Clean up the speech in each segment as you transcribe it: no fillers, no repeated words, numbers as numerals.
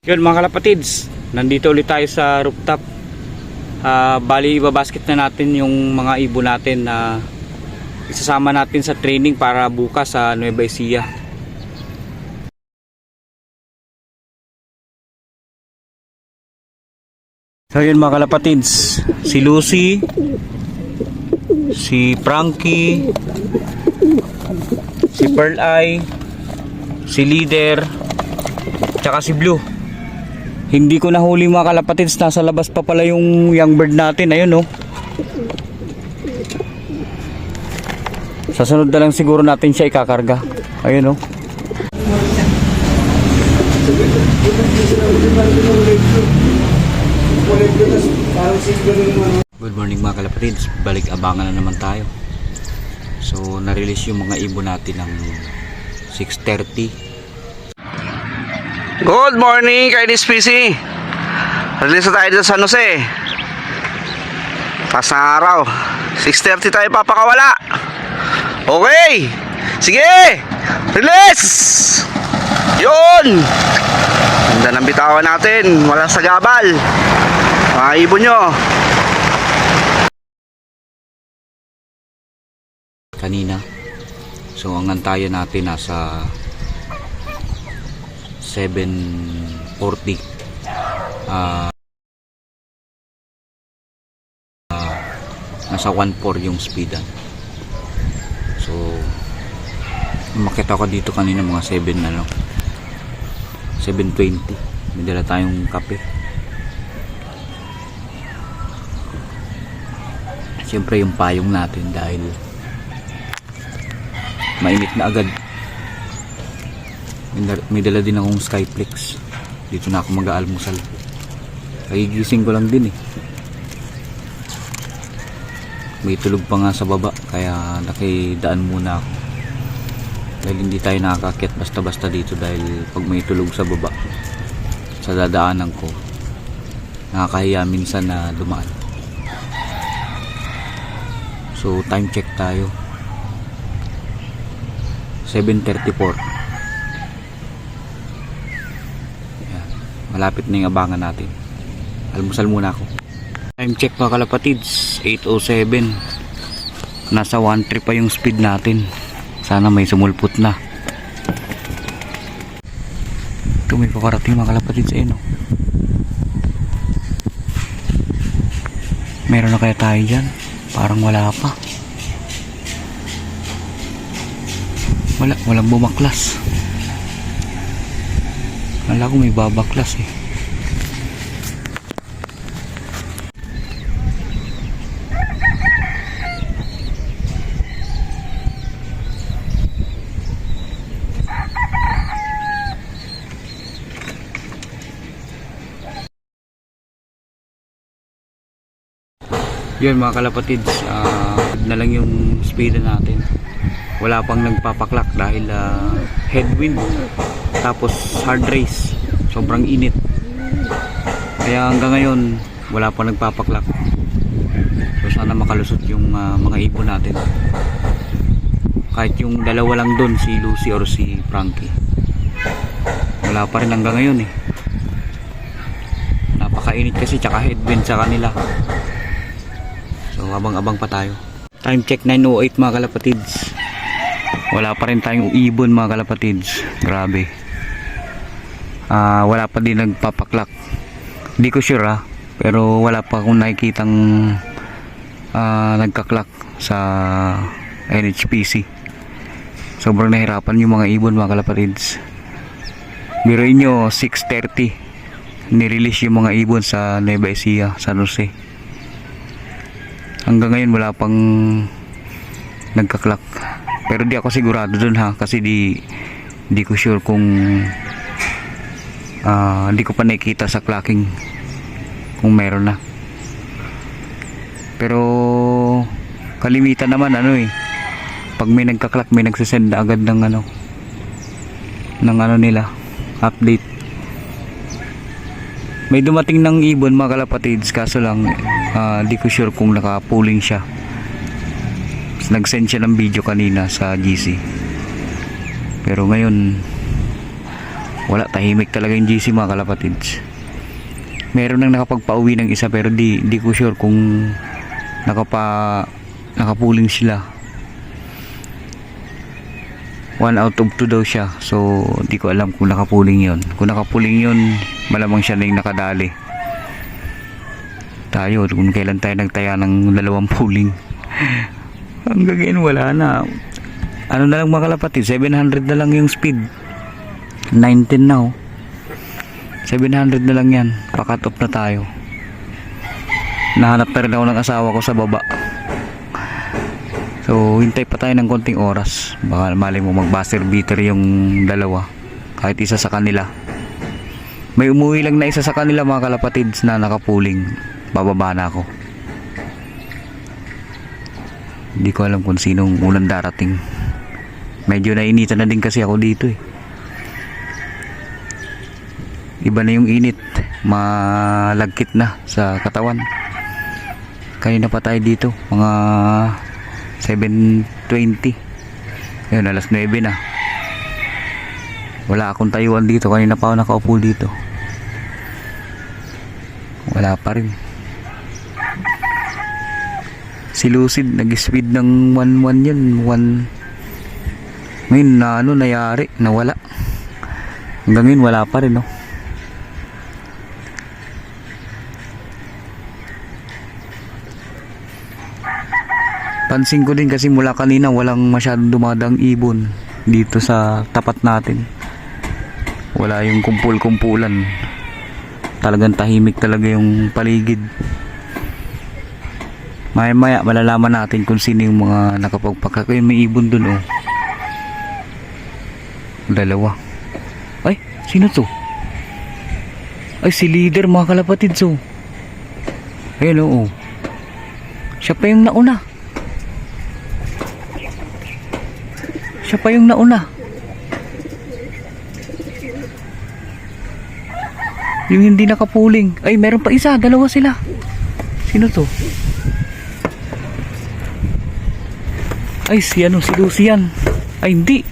Yun mga kalapatids, nandito ulit tayo sa rooftop. Bali ibabasket na natin yung mga ibon natin na isasama natin sa training para bukas sa Nueva Ecija. So yun mga kalapatids, si Lucy, si Frankie, si Pearl Eye, si Leader, tsaka si Blue. Hindi ko nahuli mga kalapatids, nasa labas pa pala yung young bird natin. Ayun oh. Sa sunod na lang siguro natin siya ikakarga. Ayun oh. Good morning mga kalapatids, balik abangan na naman tayo. So na-release yung mga ibon natin ng 6:30. Good morning kay NSPC. Release na tayo dito sa San Jose. Pas na araw 6:30 tayo papakawala. Okay, sige, release. Yun, ganda ng bitawan natin, walang sagabal. Mga ibon nyo. Kanina, so ang antayan natin nasa 7:40. Nasa 1.4 yung speedan. So makita ko dito kanina mga 7:20. May dala tayong kape. Siyempre yung payong natin dahil mainit na agad. May dala din akong Skyflex. Dito na ako mag-aalmusal. Kagigising ko lang din eh. May tulog pa nga sa baba, kaya nakidaan muna ako. Dahil hindi tayo nakakakyat basta-basta dito, dahil pag may tulog sa baba sa dadaanan ko, nakakahiya minsan na dumaan. So time check tayo, 7:34. Malapit na yung abangan natin. Almusal muna ako. Time check mga kalapatids, 8:07. Nasa 1.3 pa yung speed natin. Sana may sumulpot na. Ito may pakarating mga kalapatids. Ayun oh. Meron na kaya tayo dyan? Parang wala pa. Walang bumaklas. Kala ko may babaklas eh. Yun mga kalapatids, na lang yung speed natin. Wala pang nagpapaklak dahil headwind, tapos hard race, sobrang init, kaya hanggang ngayon wala pa nagpapaklak. So sana makalusot yung mga ibon natin, kahit yung dalawa lang doon, si Lucy or si Frankie. Wala pa rin hanggang ngayon eh, napakainit kasi, tsaka headwind sa kanila. So abang-abang pa tayo. Time check 9:08 mga kalapatids. Wala pa rin tayong ibon mga kalapatids. Grabe. Wala pa din nagpapaklak. Hindi ko sure pero wala pa akong nakikitang nagkaklak sa NHPC. Sobrang nahirapan yung mga ibon mga kalapatids. Biruin nyo, 6:30 nirelease yung mga ibon sa Nueva Ecija, San Jose. Hanggang ngayon wala pang nagkaklak. Pero di ako sigurado dun kasi di ko sure kung di ko pa nakikita sa clacking kung meron na. Pero kalimitan naman pag may nagka-clack, may nagsasend na agad ng nila update. May dumating ng ibon mga kalapatids, kaso lang di ko sure kung naka-pooling siya. Nag-send siya ng video kanina sa GC, pero ngayon Wala, tahimik talaga yung GC mga kalapatids. Meron nang nakapagpauwi ng isa pero di ko sure kung nakapuling sila. 1 out of 2 daw siya. So di ko alam kung nakapuling yon. Kung nakapuling yon, malamang siya na yung nakadali. Tayo, kung kailan tayo nagtaya ng 2 puling. Hanggang ngayon wala na. Ano na lang mga kalapatid, 700 na lang yung speed. 19 na oh. 700 na lang yan. Pa-cut off na tayo. Nahanap na rin ako ng asawa ko sa baba. So hintay pa tayo ng konting oras. Baka malay mo mag-buzzer beater yung dalawa. Kahit isa sa kanila. May umuwi lang na isa sa kanila mga kalapatids na nakapuling. Bababa na ako. Hindi ko alam kung sinong unang darating. Medyo nainitan na din kasi ako dito eh. Iba na yung init. Malagkit na sa katawan. Kanina pa tayo dito. Mga 7:20. Ayun, alas 9 na. Wala akong tayuan dito. Kanina pa ako nakaupo dito. Wala pa rin. Si Lucid nag-speed ng 1-1 yun. Ngayon na nayari, nawala. Hanggang ngayon wala pa rin, no. Pansin ko din kasi mula kanina walang masyadong dumadang ibon dito sa tapat natin. Wala yung kumpul-kumpulan. Talagang tahimik talaga yung paligid. Maya-maya malalaman natin kung sino yung mga nakapagpakak. Ayun, may ibon dun oh. 2. Ay, sino to? Ay, si leader mga kalapatids oh. Ayun oh. Siya pa yung nauna. Siya pa yung nauna. Yung hindi nakapuling. Ay, meron pa isa. 2 sila. Sino to? Ay, si Lucian. Ay, hindi.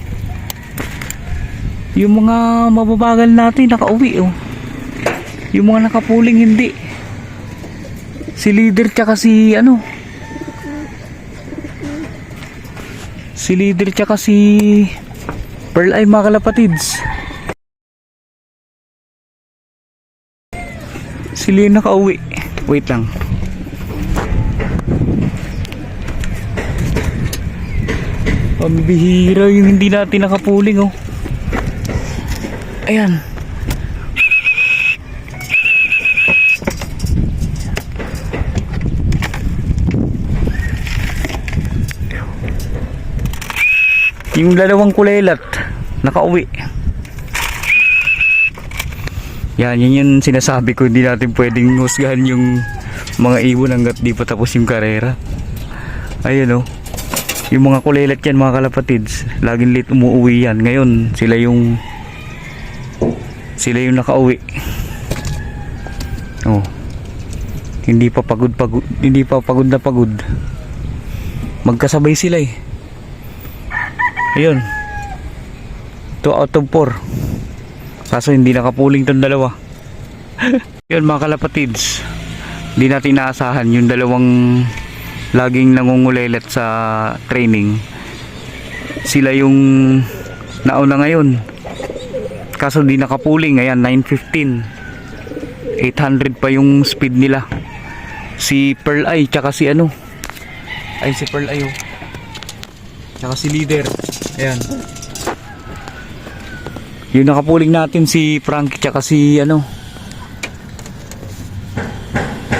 Yung mga mababagal natin nakauwi oh. Yung mga nakapuling hindi. Si leader tsaka si Si leader tsaka si Pearl ay mga kalapatids. Sila yung nakauwi. Wait lang. Pambihira yung hindi natin nakapuling oh. Ayan. Yung 2 kulelat nakauwi. Yan yung sinasabi ko, hindi natin pwedeng husgahan yung mga ibon hanggat di pa tapos yung karera. Ayun oh. Yung mga kulelat yan mga kalapatids, laging late umuwi yan. Ngayon sila yung nakauwi. Oh. Hindi pa pagod na pagod. Magkasabay sila eh. Ayun. 2 out of 4. Kaso hindi nakapuling tong 2. Yun mga kalapatids, hindi natin inaasahan yung 2 laging nangungulelet sa training. Sila yung nauna ngayon. Kaso hindi nakapuling. Ayan, 9:15. 800 pa yung speed nila. Si Pearl Eye tsaka si si Pearl Eye oh. Tsaka si leader. Ayan. Yung nakapuling natin si Frankie tsaka si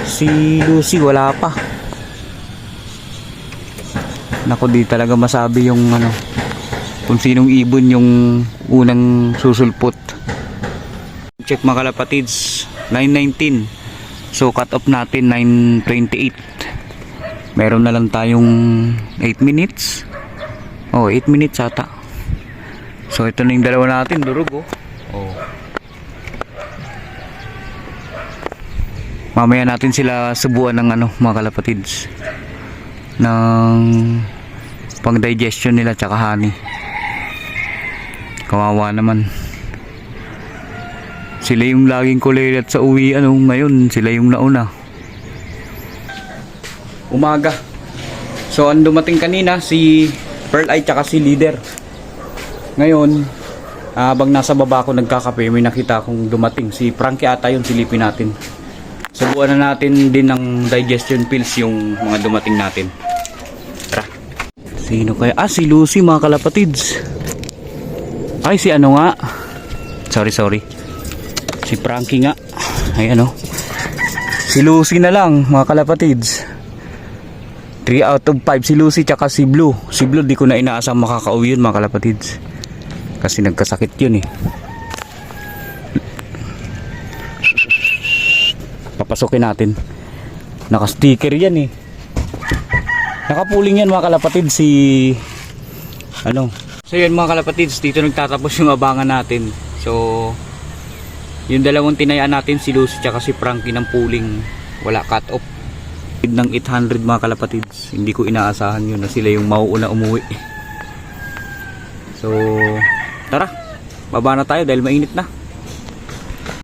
si Lucy wala pa. Naku, di talaga masabi yung kung sinong ibon yung unang susulpot. Check mga kalapatids, 9:19. So cut off natin 9:28. Meron na lang tayong 8 minutes. Oh, 8 minutes ata. So ito na yung 2 natin, durog oh. Oh. Mamaya natin sila subuan ng mga kalapatids. Ng pang digestion nila tsaka honey. Kawawa naman. Sila yung laging kulilat sa uwi, ngayon sila yung nauna. Umaga. So ang dumating kanina si Pearl Eye tsaka si Leader. Ngayon, habang nasa baba ako nagkakape, may nakita akong dumating. Si Frankie ata yun, silipin natin. Subukan na natin din ng digestion pills yung mga dumating natin. Tara. Sino kaya? Si Lucy mga kalapatids. Ay, si ano nga. Sorry. Si Frankie nga. Ay si Lucy na lang mga kalapatids. 3 out of 5 si Lucy tsaka si Blue. Si Blue di ko na inaasang makakauwi yun mga kalapatids. Kasi nagkasakit yun eh. Papasukin natin. Naka-sticker yan eh. Nakapuling yan mga kalapatids si So yun mga kalapatids, dito nagtatapos yung abangan natin. So yung dalawang tinayaan natin, si Lucy tsaka si Frankie ng pooling, wala cut off ng 800 mga kalapatids. Hindi ko inaasahan yun na sila yung mauuna umuwi. So tara, baba na tayo dahil mainit na.